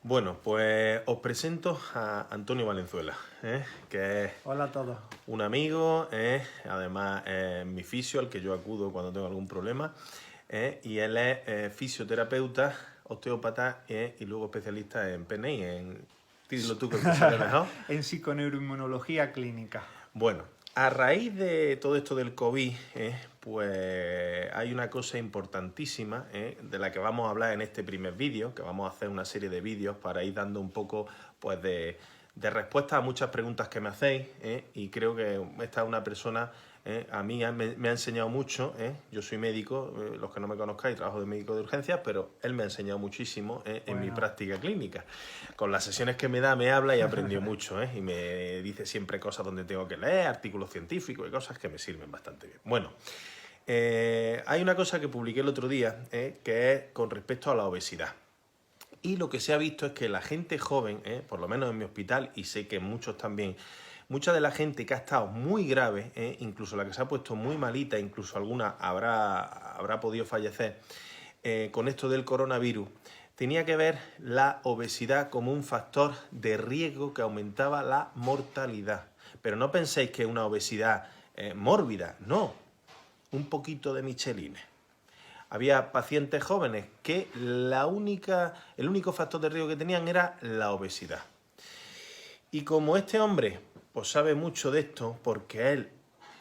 Bueno, pues os presento a Antonio Valenzuela, que es Hola a todos. un amigo, además es mi fisio al que yo acudo cuando tengo algún problema, y él es fisioterapeuta, osteópata y luego especialista en PNI, dilo tú que te sale mejor. En psiconeuroinmunología clínica. Bueno, a raíz de todo esto del COVID, pues hay una cosa importantísima de la que vamos a hablar en este primer vídeo, que vamos a hacer una serie de vídeos para ir dando un poco pues, de respuesta a muchas preguntas que me hacéis, y creo que esta es una persona, a mí me ha enseñado mucho, yo soy médico, los que no me conozcáis, trabajo de médico de urgencias, pero él me ha enseñado muchísimo en mi práctica clínica. Con las sesiones que me da, me habla y aprendió mucho, y me dice siempre cosas donde tengo que leer, artículos científicos y cosas que me sirven bastante bien. Bueno, hay una cosa que publiqué el otro día, que es con respecto a la obesidad. Y lo que se ha visto es que la gente joven, por lo menos en mi hospital, y sé que muchos también, mucha de la gente que ha estado muy grave, incluso la que se ha puesto muy malita, incluso alguna habrá podido fallecer con esto del coronavirus, tenía que ver la obesidad como un factor de riesgo que aumentaba la mortalidad. Pero no penséis que es una obesidad mórbida, no, un poquito de Michelines. Había pacientes jóvenes que el único factor de riesgo que tenían era la obesidad. Y como este hombre pues sabe mucho de esto, porque él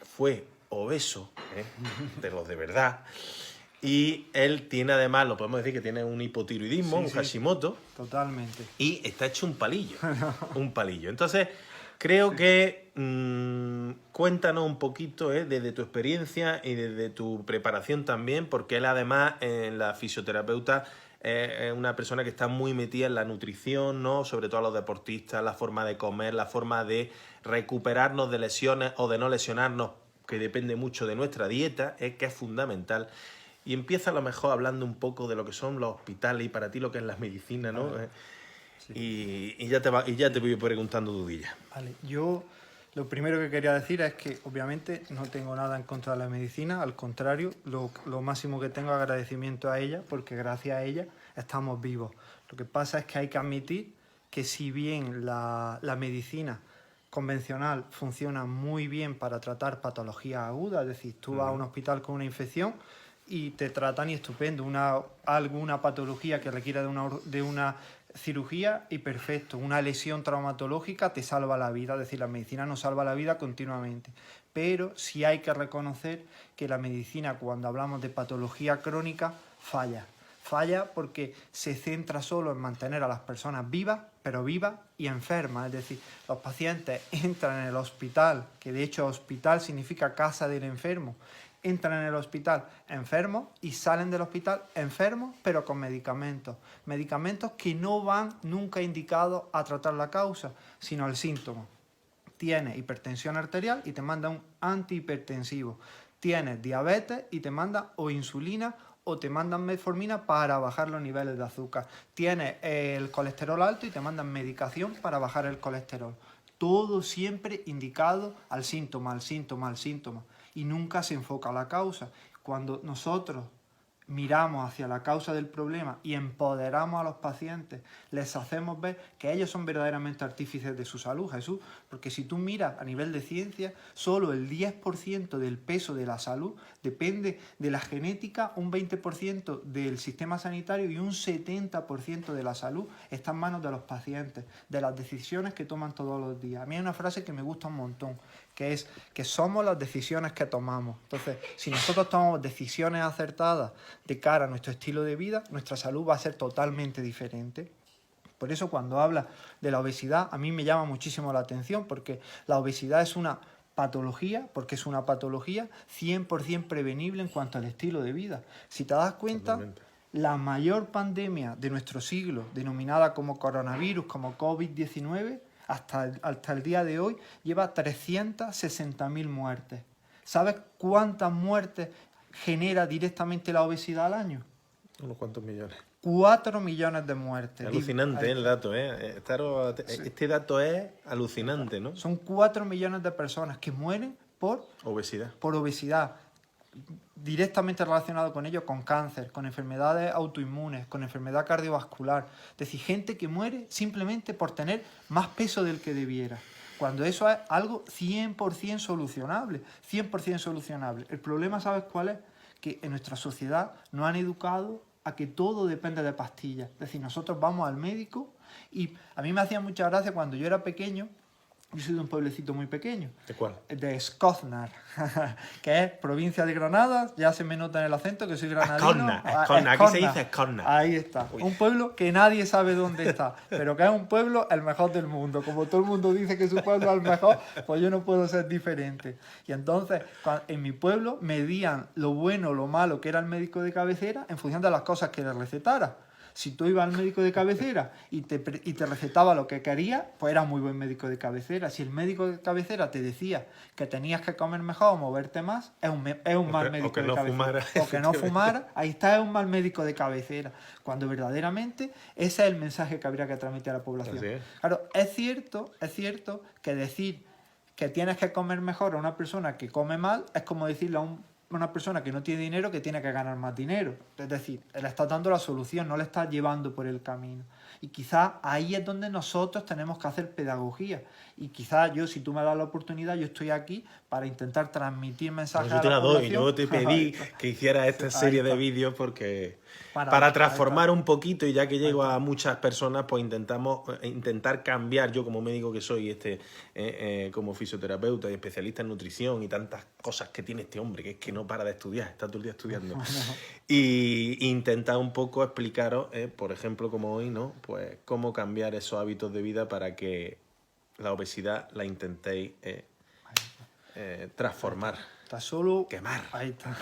fue obeso, de los de verdad, y él tiene además, lo podemos decir que tiene un hipotiroidismo, un Hashimoto. Totalmente. Y está hecho un palillo, un palillo. Entonces, creo que cuéntanos un poquito desde tu experiencia y desde tu preparación también, porque él además, la fisioterapeuta, es una persona que está muy metida en la nutrición, ¿no? Sobre todo a los deportistas, la forma de comer, la forma de recuperarnos de lesiones o de no lesionarnos, que depende mucho de nuestra dieta, que es fundamental. Y empieza a lo mejor hablando un poco de lo que son los hospitales y para ti lo que es la medicina, ¿no? Vale. Sí. Y ya te voy preguntando dudillas. Vale, yo lo primero que quería decir es que obviamente no tengo nada en contra de la medicina, al contrario, lo máximo que tengo es agradecimiento a ella, porque gracias a ella estamos vivos. Lo que pasa es que hay que admitir que si bien la medicina convencional funciona muy bien para tratar patologías agudas, es decir, tú vas a un hospital con una infección y te tratan y estupendo, alguna patología que requiera de una cirugía y perfecto, una lesión traumatológica te salva la vida, es decir, la medicina nos salva la vida continuamente, pero sí hay que reconocer que la medicina cuando hablamos de patología crónica falla porque se centra solo en mantener a las personas vivas, pero vivas y enfermas, es decir, los pacientes entran en el hospital, que de hecho hospital significa casa del enfermo, entran en el hospital enfermos y salen del hospital enfermos, pero con medicamentos. Medicamentos que no van nunca indicados a tratar la causa, sino el síntoma. Tienes hipertensión arterial y te manda un antihipertensivo. Tienes diabetes y te manda o insulina o te mandan metformina para bajar los niveles de azúcar. Tienes el colesterol alto y te mandan medicación para bajar el colesterol. Todo siempre indicado al síntoma, al síntoma, al síntoma. Y nunca se enfoca a la causa. Cuando nosotros miramos hacia la causa del problema y empoderamos a los pacientes, les hacemos ver que ellos son verdaderamente artífices de su salud, Jesús, porque si tú miras a nivel de ciencia, solo el 10% del peso de la salud depende de la genética, un 20% del sistema sanitario y un 70% de la salud está en manos de los pacientes, de las decisiones que toman todos los días. A mí hay una frase que me gusta un montón, que es que somos las decisiones que tomamos. Entonces, si nosotros tomamos decisiones acertadas de cara a nuestro estilo de vida, nuestra salud va a ser totalmente diferente. Por eso cuando habla de la obesidad, a mí me llama muchísimo la atención, porque la obesidad es una patología, porque es una patología 100% prevenible en cuanto al estilo de vida. Si te das cuenta, totalmente, la mayor pandemia de nuestro siglo, denominada como coronavirus, como COVID-19, hasta el día de hoy, lleva 360.000 muertes. ¿Sabes cuántas muertes genera directamente la obesidad al año? Unos cuantos millones. 4 millones de muertes. Alucinante el dato, Este dato es alucinante, ¿no? Son 4 millones de personas que mueren por obesidad. Por obesidad. directamente relacionado con ello, con cáncer, con enfermedades autoinmunes, con enfermedad cardiovascular. Es decir, gente que muere simplemente por tener más peso del que debiera. Cuando eso es algo 100% solucionable, 100% solucionable. El problema, ¿sabes cuál es? Que en nuestra sociedad nos han educado a que todo depende de pastillas. Es decir, nosotros vamos al médico y a mí me hacía mucha gracia cuando yo era pequeño. Yo soy de un pueblecito muy pequeño. ¿De cuál? De Escoznar, que es provincia de Granada. Ya se me nota en el acento que soy granadino. Escoznar. Aquí se dice Escoznar. Ahí está. Uy. Un pueblo que nadie sabe dónde está, pero que es un pueblo el mejor del mundo. Como todo el mundo dice que su pueblo es el mejor, pues yo no puedo ser diferente. Y entonces, en mi pueblo medían lo bueno o lo malo que era el médico de cabecera en función de las cosas que le recetara. Si tú ibas al médico de cabecera y te recetaba lo que querías, pues era muy buen médico de cabecera. Si el médico de cabecera te decía que tenías que comer mejor o moverte más, es un mal médico de cabecera. O que no fumara, ahí está, es un mal médico de cabecera. Cuando verdaderamente ese es el mensaje que habría que transmitir a la población. Claro, es cierto que decir que tienes que comer mejor a una persona que come mal es como decirle a una persona que no tiene dinero que tiene que ganar más dinero. Es decir, le estás dando la solución, no le estás llevando por el camino. Y quizás ahí es donde nosotros tenemos que hacer pedagogía. Y quizás yo, si tú me das la oportunidad, yo estoy aquí para intentar transmitir mensajes a la población. Yo te pedí que hiciera esta serie de vídeos porque para transformar un poquito, y ya que llego a muchas personas, pues intentar cambiar, yo como médico que soy, como fisioterapeuta y especialista en nutrición y tantas cosas que tiene este hombre, que es que no para de estudiar, está todo el día estudiando. Y intentar un poco explicaros, por ejemplo, como hoy, ¿no? Pues cómo cambiar esos hábitos de vida para que la obesidad la intentéis transformar. Está solo, quemar. Ahí está.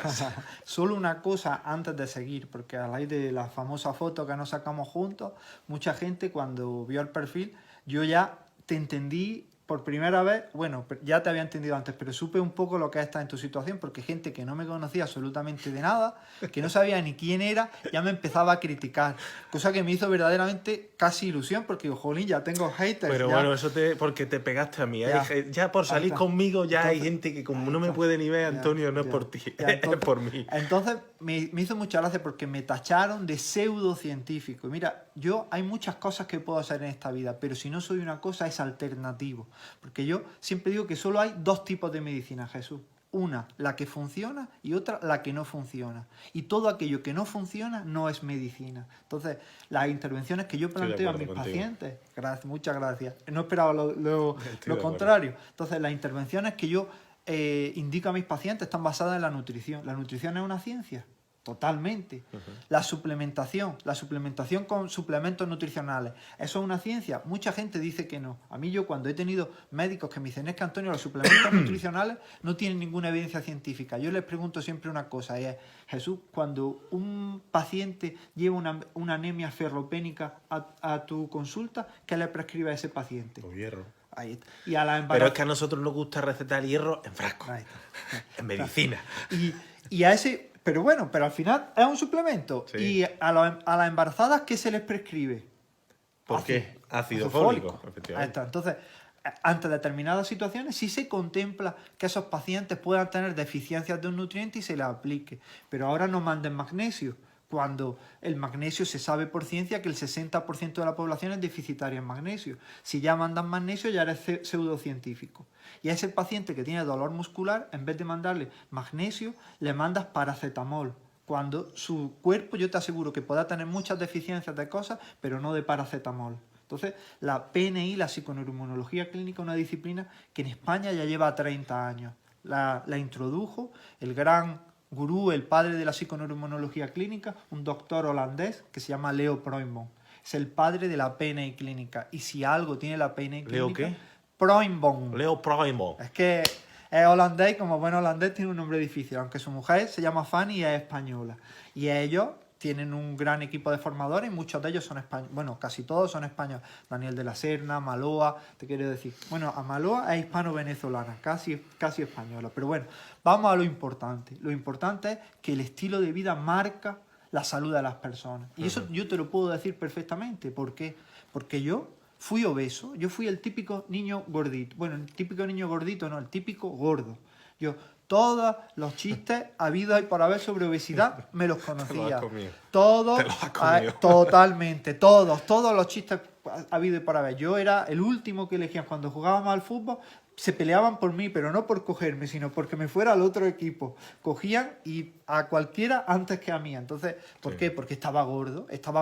Solo una cosa antes de seguir, porque a raíz de la famosa foto que nos sacamos juntos, mucha gente cuando vio el perfil, yo ya te entendí por primera vez, bueno, ya te había entendido antes, pero supe un poco lo que es estar en tu situación, porque gente que no me conocía absolutamente de nada, que no sabía ni quién era, ya me empezaba a criticar, cosa que me hizo verdaderamente casi ilusión, porque digo, jolín, ya tengo haters. Pero ya. bueno, eso porque te pegaste a mí, ya por salir conmigo ya entonces, hay gente que como no me puede ni ver, Antonio, no es por ti, entonces, es por mí. Entonces me hizo mucha gracia porque me tacharon de pseudocientífico. Y mira, hay muchas cosas que puedo hacer en esta vida, pero si no soy una cosa es alternativo. Porque yo siempre digo que solo hay dos tipos de medicina, Jesús. Una, la que funciona, y otra, la que no funciona. Y todo aquello que no funciona no es medicina. Entonces, las intervenciones que yo planteo a mis pacientes, muchas gracias, no esperaba lo contrario. Entonces, las intervenciones que yo indico a mis pacientes están basadas en la nutrición. ¿La nutrición es una ciencia? Totalmente. La suplementación con suplementos nutricionales, ¿eso es una ciencia? Mucha gente dice que no. A mí yo cuando he tenido médicos que me dicen es que Antonio, los suplementos nutricionales no tienen ninguna evidencia científica. Yo les pregunto siempre una cosa, y es, Jesús, cuando un paciente lleva una anemia ferropénica a tu consulta, ¿qué le prescribe a ese paciente? Con hierro. Ahí está. Y a Pero es que a nosotros nos gusta recetar hierro en frasco, en medicina. Y a ese... Pero al final es un suplemento. Sí. Y a las embarazadas, ¿qué se les prescribe? ¿Por qué? Ácido fólico. Ahí está. Entonces, ante determinadas situaciones sí se contempla que esos pacientes puedan tener deficiencias de un nutriente y se les aplique. Pero ahora no manden magnesio, cuando el magnesio se sabe por ciencia que el 60% de la población es deficitaria en magnesio. Si ya mandan magnesio ya eres pseudocientífico. Y a ese paciente que tiene dolor muscular, en vez de mandarle magnesio, le mandas paracetamol. Cuando su cuerpo, yo te aseguro que pueda tener muchas deficiencias de cosas, pero no de paracetamol. Entonces, la PNI, la psiconeuroinmunología clínica, es una disciplina que en España ya lleva 30 años. La introdujo el gran gurú, el padre de la psiconeuroinmunología clínica, un doctor holandés que se llama Leo Pruijtman. Es el padre de la PNI clínica. Y si algo tiene la PNI clínica... ¿Leo qué? Pruijtman. Leo Pruijtman. Es que es holandés, como buen holandés tiene un nombre difícil, aunque su mujer se llama Fanny y es española. Y ellos tienen un gran equipo de formadores y muchos de ellos son españoles. Bueno, casi todos son españoles. Daniel de la Serna, Maloa, te quiero decir. Bueno, Amaloa es hispano-venezolana, casi española. Pero bueno, vamos a lo importante. Lo importante es que el estilo de vida marca la salud de las personas. Y eso yo te lo puedo decir perfectamente. ¿Por qué? Porque yo fui obeso. Yo fui el típico niño gordito. Bueno, el típico niño gordito no, el típico gordo. Yo Todos los chistes habidos y por haber sobre obesidad me los Te lo has conocía. comido. Todos, Te lo has comido. totalmente, todos los chistes habidos y por haber. Yo era el último que elegían cuando jugábamos al fútbol. Se peleaban por mí, pero no por cogerme, sino porque me fuera al otro equipo. Cogían y a cualquiera antes que a mí. Entonces, ¿por qué? Porque estaba gordo y estaba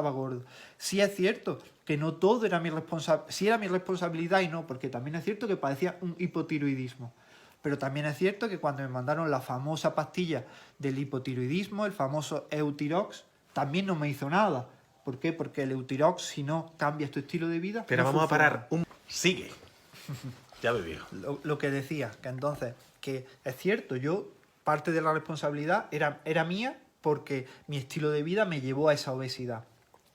gordo. Sí es cierto que no todo era mi responsabilidad, sí era mi responsabilidad y no, porque también es cierto que padecía un hipotiroidismo. Pero también es cierto que cuando me mandaron la famosa pastilla del hipotiroidismo, el famoso Eutirox, también no me hizo nada. ¿Por qué? Porque el Eutirox, si no cambias tu estilo de vida... Pero no vamos funciona. a parar un... Sigue. Ya bebió. Lo que decía, que entonces, que es cierto, yo, parte de la responsabilidad era mía porque mi estilo de vida me llevó a esa obesidad.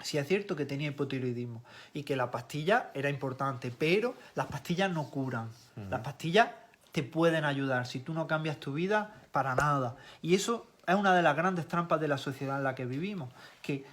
Sí es cierto que tenía hipotiroidismo y que la pastilla era importante, pero las pastillas no curan. Las pastillas te pueden ayudar si tú no cambias tu vida para nada. Y eso es una de las grandes trampas de la sociedad en la que vivimos, que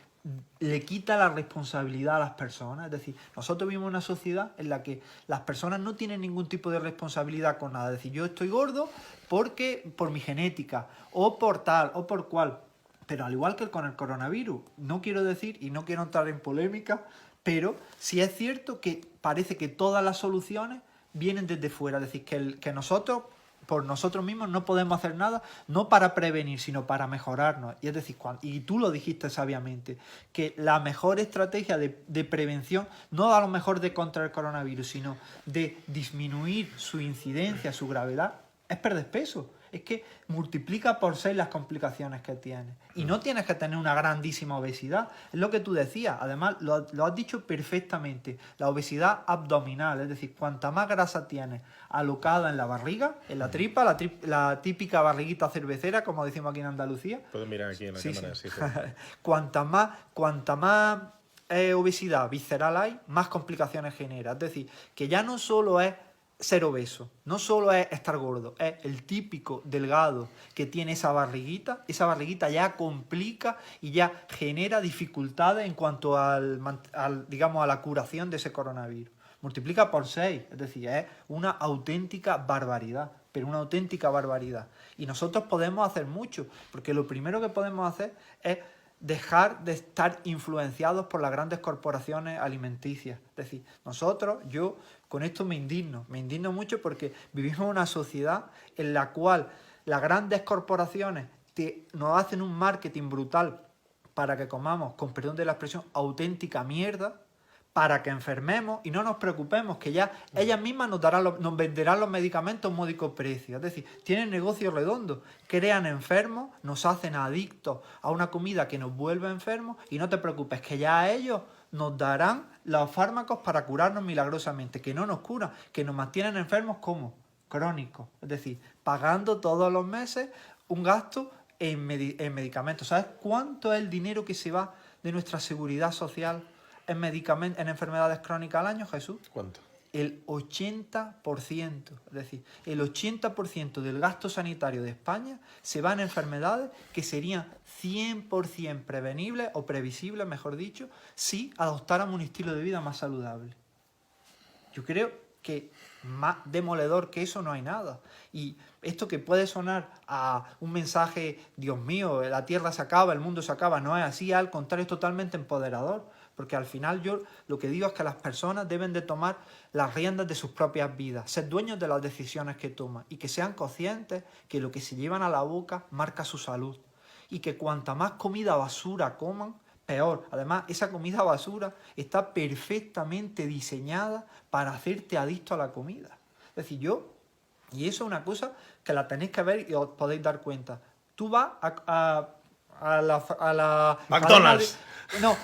le quita la responsabilidad a las personas. Es decir, nosotros vivimos en una sociedad en la que las personas no tienen ningún tipo de responsabilidad con nada. Es decir, yo estoy gordo porque por mi genética, o por tal, o por cual. Pero al igual que con el coronavirus, no quiero decir, y no quiero entrar en polémica, pero sí es cierto que parece que todas las soluciones vienen desde fuera. Es decir, que nosotros, por nosotros mismos, no podemos hacer nada, no para prevenir, sino para mejorarnos. Y es decir, y tú lo dijiste sabiamente, que la mejor estrategia de prevención, no a lo mejor de contra el coronavirus, sino de disminuir su incidencia, su gravedad, es perder peso. Es que multiplica por 6 las complicaciones que tienes. Y no tienes que tener una grandísima obesidad. Es lo que tú decías. Además, lo has dicho perfectamente. La obesidad abdominal, es decir, cuanta más grasa tienes alocada en la barriga, en la tripa, la típica barriguita cervecera, como decimos aquí en Andalucía. Puedo mirar aquí en la cámara. Sí. Sí. Cuanta más obesidad visceral hay, más complicaciones genera. Es decir, que ya no solo es ser obeso, no solo es estar gordo, es el típico delgado que tiene esa barriguita ya complica y ya genera dificultades en cuanto digamos, a la curación de ese coronavirus. Multiplica por 6, es decir, es una auténtica barbaridad, pero una auténtica barbaridad. Y nosotros podemos hacer mucho, porque lo primero que podemos hacer es dejar de estar influenciados por las grandes corporaciones alimenticias. Es decir, yo con esto me indigno mucho porque vivimos en una sociedad en la cual las grandes corporaciones nos hacen un marketing brutal para que comamos, con perdón de la expresión, auténtica mierda, para que enfermemos y no nos preocupemos, que ya ellas mismas nos venderán los medicamentos a un módico precio. Es decir, tienen negocios redondos, crean enfermos, nos hacen adictos a una comida que nos vuelve enfermos y no te preocupes, que ya ellos nos darán los fármacos para curarnos milagrosamente, que no nos curan, que nos mantienen enfermos como crónicos. Es decir, pagando todos los meses un gasto en medicamentos. ¿Sabes cuánto es el dinero que se va de nuestra seguridad social en enfermedades crónicas al año, Jesús? ¿Cuánto? El 80%. Es decir, el 80% del gasto sanitario de España se va en enfermedades que serían 100% prevenibles o previsibles, mejor dicho, si adoptáramos un estilo de vida más saludable. Yo creo que más demoledor que eso no hay nada. Y esto que puede sonar a un mensaje, Dios mío, la tierra se acaba, el mundo se acaba, no es así, al contrario, es totalmente empoderador. Porque al final yo lo que digo es que las personas deben de tomar las riendas de sus propias vidas, ser dueños de las decisiones que toman y que sean conscientes que lo que se llevan a la boca marca su salud. Y que cuanta más comida basura coman, peor. Además, esa comida basura está perfectamente diseñada para hacerte adicto a la comida. Es decir, y eso es una cosa que la tenéis que ver y os podéis dar cuenta. Tú vas a la McDonald's. No.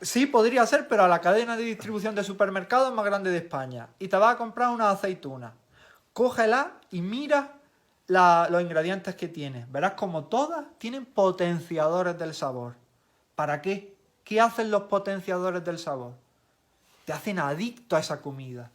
Sí, podría ser, pero a la cadena de distribución de supermercados más grande de España. Y te vas a comprar una aceituna. Cógela y mira los ingredientes que tiene. Verás como todas tienen potenciadores del sabor. ¿Para qué? ¿Qué hacen los potenciadores del sabor? Te hacen adicto a esa comida.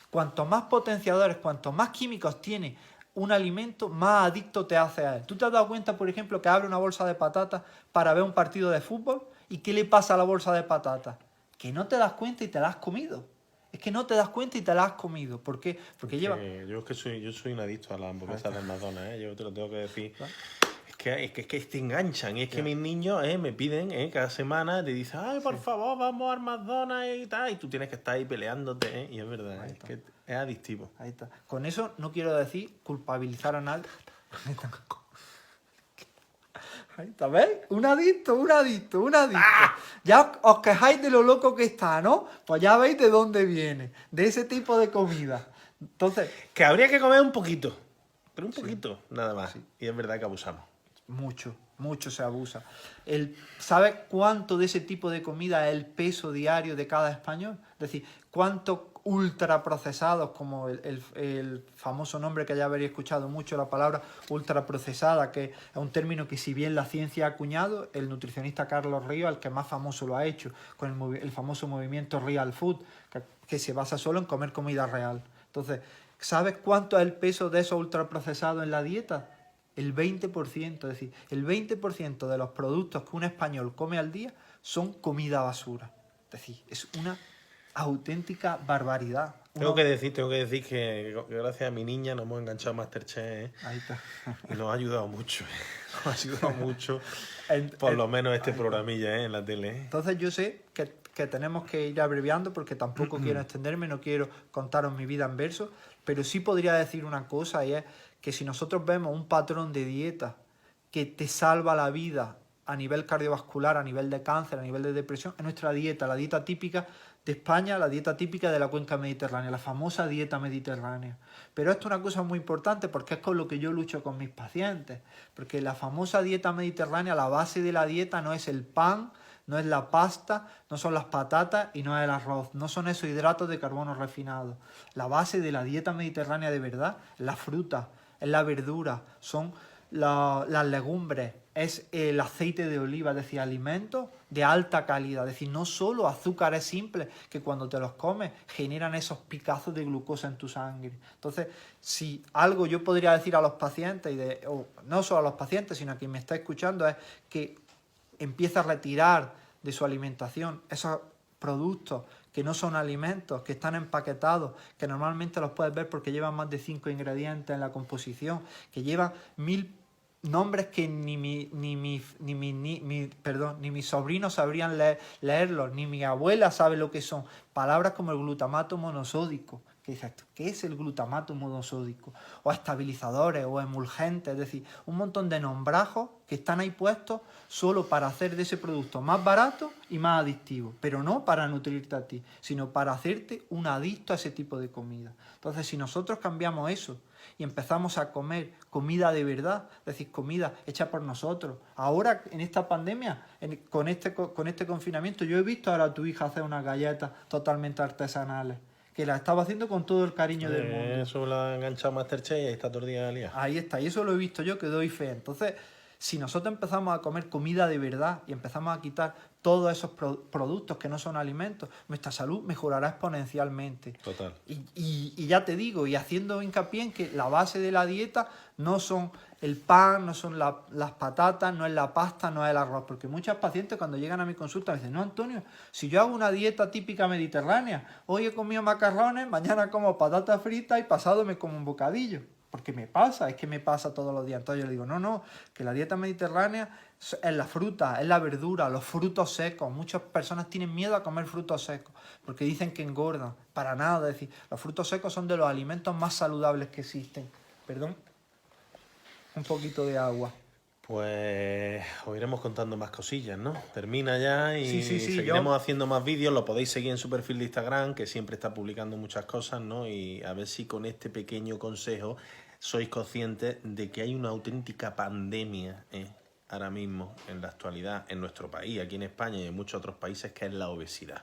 Cuanto más potenciadores, cuanto más químicos tiene un alimento, más adicto te hace a él. ¿Tú te has dado cuenta, por ejemplo, que abre una bolsa de patatas para ver un partido de fútbol? ¿Y qué le pasa a la bolsa de patatas? Que no te das cuenta y te la has comido. Es que no te das cuenta y te la has comido. ¿Por qué? Porque lleva... Yo soy un adicto a las hamburguesas del McDonald's, ¿eh? Yo te lo tengo que decir. ¿Vale? Es que te enganchan. Y es que mis niños me piden cada semana, te dicen, ay, por favor, vamos al McDonald's y tal. Y tú tienes que estar ahí peleándote, ¿eh? Y es verdad, es que es adictivo. Ahí está. Con eso no quiero decir culpabilizar a nadie. Ahí está, ¿veis? Un adicto. ¡Ah! Ya os quejáis de lo loco que está, ¿no? Pues ya veis de dónde viene. De ese tipo de comida. Entonces... Que habría que comer un poquito. Pero un poquito, nada más. Sí. Y es verdad que abusamos. Mucho se abusa. ¿Sabes cuánto de ese tipo de comida es el peso diario de cada español? Es decir, cuántos ultraprocesados, como el famoso nombre que ya habréis escuchado mucho, la palabra ultraprocesada, que es un término que si bien la ciencia ha acuñado, el nutricionista Carlos Ríos, el que más famoso lo ha hecho, con el famoso movimiento Real Food, que se basa solo en comer comida real. Entonces, ¿sabes cuánto es el peso de esos ultraprocesados en la dieta? El 20%, es decir, el 20% de los productos que un español come al día son comida basura. Es decir, es una auténtica barbaridad. Tengo que decir que gracias a mi niña nos hemos enganchado a Masterchef, ¿eh? Ahí está. Y nos ha ayudado mucho, ¿eh? Nos ha ayudado mucho, por lo menos este programilla, ¿eh? En la tele, ¿eh? Entonces yo sé que tenemos que ir abreviando porque tampoco quiero extenderme, no quiero contaros mi vida en verso, pero sí podría decir una cosa, y es que si nosotros vemos un patrón de dieta que te salva la vida a nivel cardiovascular, a nivel de cáncer, a nivel de depresión, es nuestra dieta, la dieta típica de España, la dieta típica de la cuenca mediterránea, la famosa dieta mediterránea. Pero esto es una cosa muy importante porque es con lo que yo lucho con mis pacientes, porque la famosa dieta mediterránea, la base de la dieta no es el pan, no es la pasta, no son las patatas y no es el arroz, no son esos hidratos de carbono refinados. La base de la dieta mediterránea de verdad es la fruta, es la verdura, son las legumbres, es el aceite de oliva, es decir, alimentos de alta calidad, es decir, no solo azúcares simples que cuando te los comes generan esos picazos de glucosa en tu sangre. Entonces, si algo yo podría decir a los pacientes, o no solo a los pacientes, sino a quien me está escuchando, es que empieza a retirar de su alimentación esos productos que no son alimentos, que están empaquetados, que normalmente los puedes ver porque llevan más de 5 ingredientes en la composición, que llevan 1000 nombres que ni mis sobrinos sabrían leerlos, ni mi abuela sabe lo que son. Palabras como el glutamato monosódico, que dices, ¿qué es el glutamato monosódico? O estabilizadores, o emulgentes, es decir, un montón de nombrajos que están ahí puestos solo para hacer de ese producto más barato y más adictivo, pero no para nutrirte a ti, sino para hacerte un adicto a ese tipo de comida. Entonces, si nosotros cambiamos eso y empezamos a comer comida de verdad, es decir, comida hecha por nosotros. Ahora, en esta pandemia, con este confinamiento, yo he visto ahora a tu hija hacer unas galletas totalmente artesanales, que la estaba haciendo con todo el cariño del mundo. Eso lo ha enganchado Masterchef y ahí está todo el día liado. Ahí está, y eso lo he visto yo, que doy fe. Entonces, si nosotros empezamos a comer comida de verdad y empezamos a quitar todos esos productos que no son alimentos, nuestra salud mejorará exponencialmente. Total. Y ya te digo, y haciendo hincapié en que la base de la dieta no son el pan, no son las patatas, no es la pasta, no es el arroz. Porque muchos pacientes cuando llegan a mi consulta me dicen, no, Antonio, si yo hago una dieta típica mediterránea, hoy he comido macarrones, mañana como patatas fritas y pasado me como un bocadillo. Porque me pasa, es que me pasa todos los días. Entonces yo le digo, no, que la dieta mediterránea es la fruta, es la verdura, los frutos secos. Muchas personas tienen miedo a comer frutos secos porque dicen que engordan. Para nada, es decir, los frutos secos son de los alimentos más saludables que existen. Perdón, un poquito de agua. Pues os iremos contando más cosillas, ¿no? Termina ya y sí, seguiremos haciendo más vídeos. Lo podéis seguir en su perfil de Instagram, que siempre está publicando muchas cosas, ¿no? Y a ver si con este pequeño consejo sois conscientes de que hay una auténtica pandemia ahora mismo, en la actualidad, en nuestro país, aquí en España y en muchos otros países, que es la obesidad.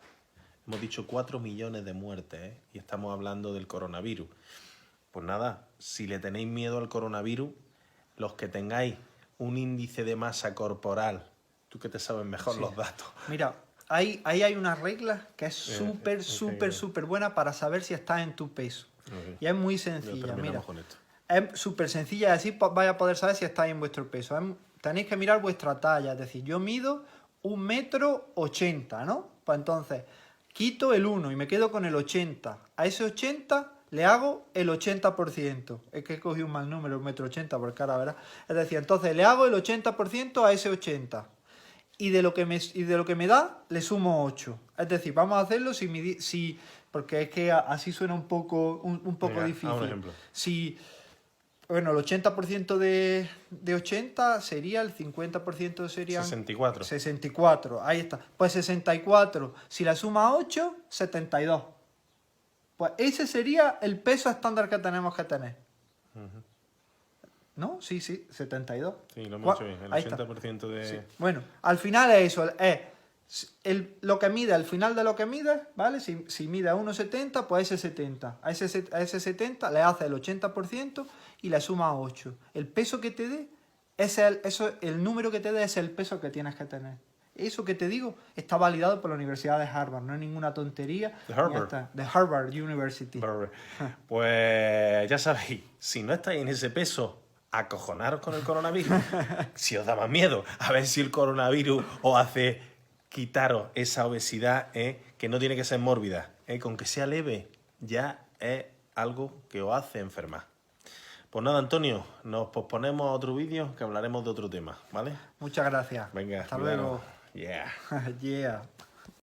Hemos dicho 4 millones de muertes, y estamos hablando del coronavirus. Pues nada, si le tenéis miedo al coronavirus, los que tengáis un índice de masa corporal, tú que te sabes mejor los datos. Mira, ahí hay una regla que es súper buena para saber si estás en tu peso. Y es muy sencilla, mira. Es súper sencilla y así vais a poder saber si estáis en vuestro peso. Tenéis que mirar vuestra talla, es decir, yo mido 1,80 m, ¿no? Pues entonces, quito el 1 y me quedo con el 80. A ese 80 le hago el 80%. Es que he cogido un mal número, 1,80 m porque ahora verás. Es decir, entonces le hago el 80% a ese 80. Y de lo que me da, le sumo 8. Es decir, vamos a hacerlo porque es que así suena un poco Venga, difícil. haz un ejemplo. Bueno, el 80% de 80 sería, el 50% serían... 64. 64, ahí está. Pues 64, si la suma 8, 72. Pues ese sería el peso estándar que tenemos que tener. ¿No? Sí, 72. Sí, lo hemos hecho bien. El Ahí está. 80% de... Sí. Bueno, al final es eso, lo que mide, al final de lo que mide, ¿vale? Si mide a 1,70, pues ese 70. A ese 70 le hace el 80% y le suma 8. El peso que te dé, el número que te dé es el peso que tienes que tener. Eso que te digo está validado por la Universidad de Harvard, no es ninguna tontería. ¿De Harvard? De Harvard University. Pues ya sabéis, si no estáis en ese peso, acojonaros con el coronavirus. Si os da más miedo, a ver si el coronavirus os hace quitaros esa obesidad, que no tiene que ser mórbida, con que sea leve, ya es algo que os hace enfermar. Pues nada, Antonio, nos posponemos a otro vídeo que hablaremos de otro tema, ¿vale? Muchas gracias. Venga, hasta cuidaros. luego. Yeah. Yeah.